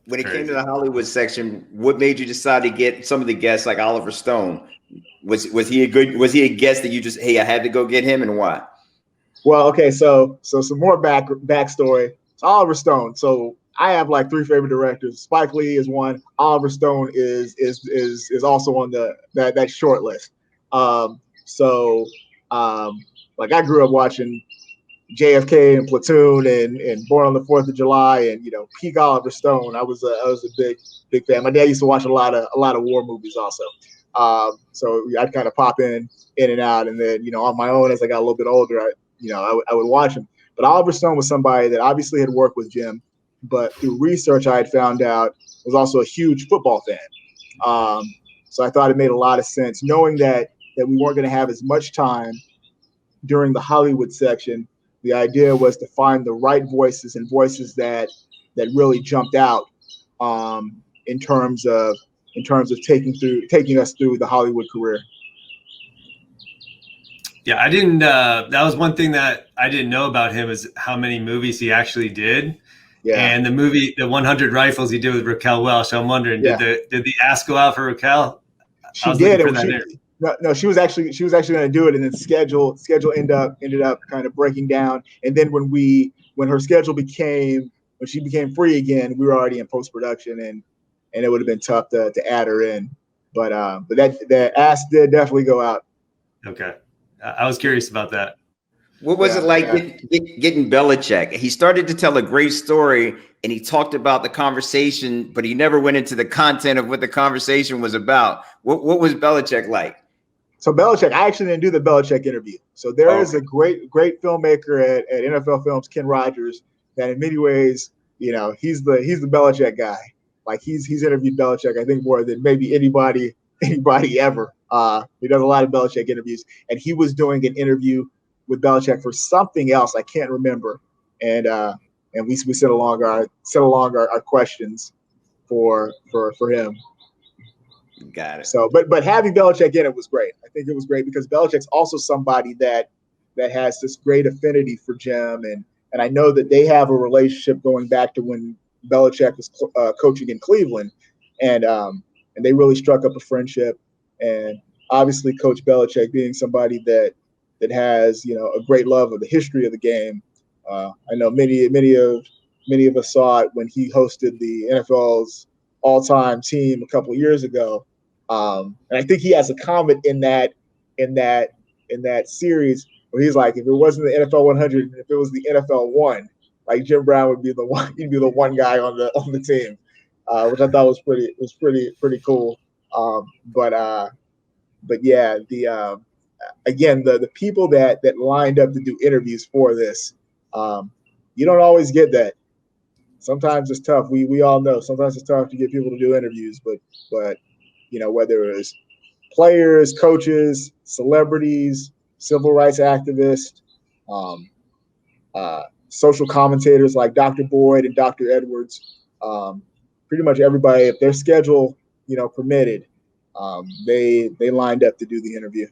when it came to Crazy. the Hollywood section, what made you decide to get some of the guests like Oliver Stone? Was he a guest that you just, hey, I had to go get him, and why? Well, okay, so some more backstory. It's Oliver Stone. So I have like three favorite directors. Spike Lee is one. Oliver Stone is also on that short list. So like I grew up watching JFK and Platoon and Born on the 4th of July and peak Oliver Stone. I was a big fan. My dad used to watch a lot of war movies also. So I'd kind of pop in and out, and then on my own as I got a little bit older, I would watch him. But Oliver Stone was somebody that obviously had worked with Jim, but through research I had found out was also a huge football fan. So I thought it made a lot of sense, knowing that we weren't going to have as much time during the Hollywood section. The idea was to find the right voices and voices that really jumped out in terms of taking us through the Hollywood career. Yeah, I didn't. That was one thing that I didn't know about him is how many movies he actually did. Yeah. And the movie, the 100 Rifles, he did with Raquel Welch. I'm wondering, did the ask go out for Raquel? She did. She was actually going to do it, and then schedule ended up kind of breaking down. And then when she became free again, we were already in post production, and it would have been tough to add her in. But that ask did definitely go out. Okay. I was curious about that. What was it like getting Belichick? He started to tell a great story, and he talked about the conversation, but he never went into the content of what the conversation was about. What was Belichick like? So Belichick, I actually didn't do the Belichick interview. So there is a great filmmaker at NFL Films, Ken Rogers, that in many ways, he's the Belichick guy. Like he's interviewed Belichick, I think, more than maybe anybody ever. He does a lot of Belichick interviews, and he was doing an interview with Belichick for something else I can't remember, and we sent along our questions for him. Got it. So, but having Belichick in it was great. I think it was great because Belichick's also somebody that has this great affinity for Jim, and I know that they have a relationship going back to when Belichick was coaching in Cleveland, and they really struck up a friendship. And obviously, Coach Belichick being somebody that has a great love of the history of the game. I know many of us saw it when he hosted the NFL's all-time team a couple of years ago, and I think he has a comment in that series where he's like, if it wasn't the NFL 100, if it was the NFL 1, like Jim Brown would be the one. He'd be the one guy on the team, which I thought was pretty cool. But yeah, again, the people that lined up to do interviews for this, you don't always get that. Sometimes it's tough. We all know sometimes it's tough to get people to do interviews, but whether it's players, coaches, celebrities, civil rights activists, social commentators like Dr. Boyd and Dr. Edwards, pretty much everybody, if their schedule permitted, they lined up to do the interview.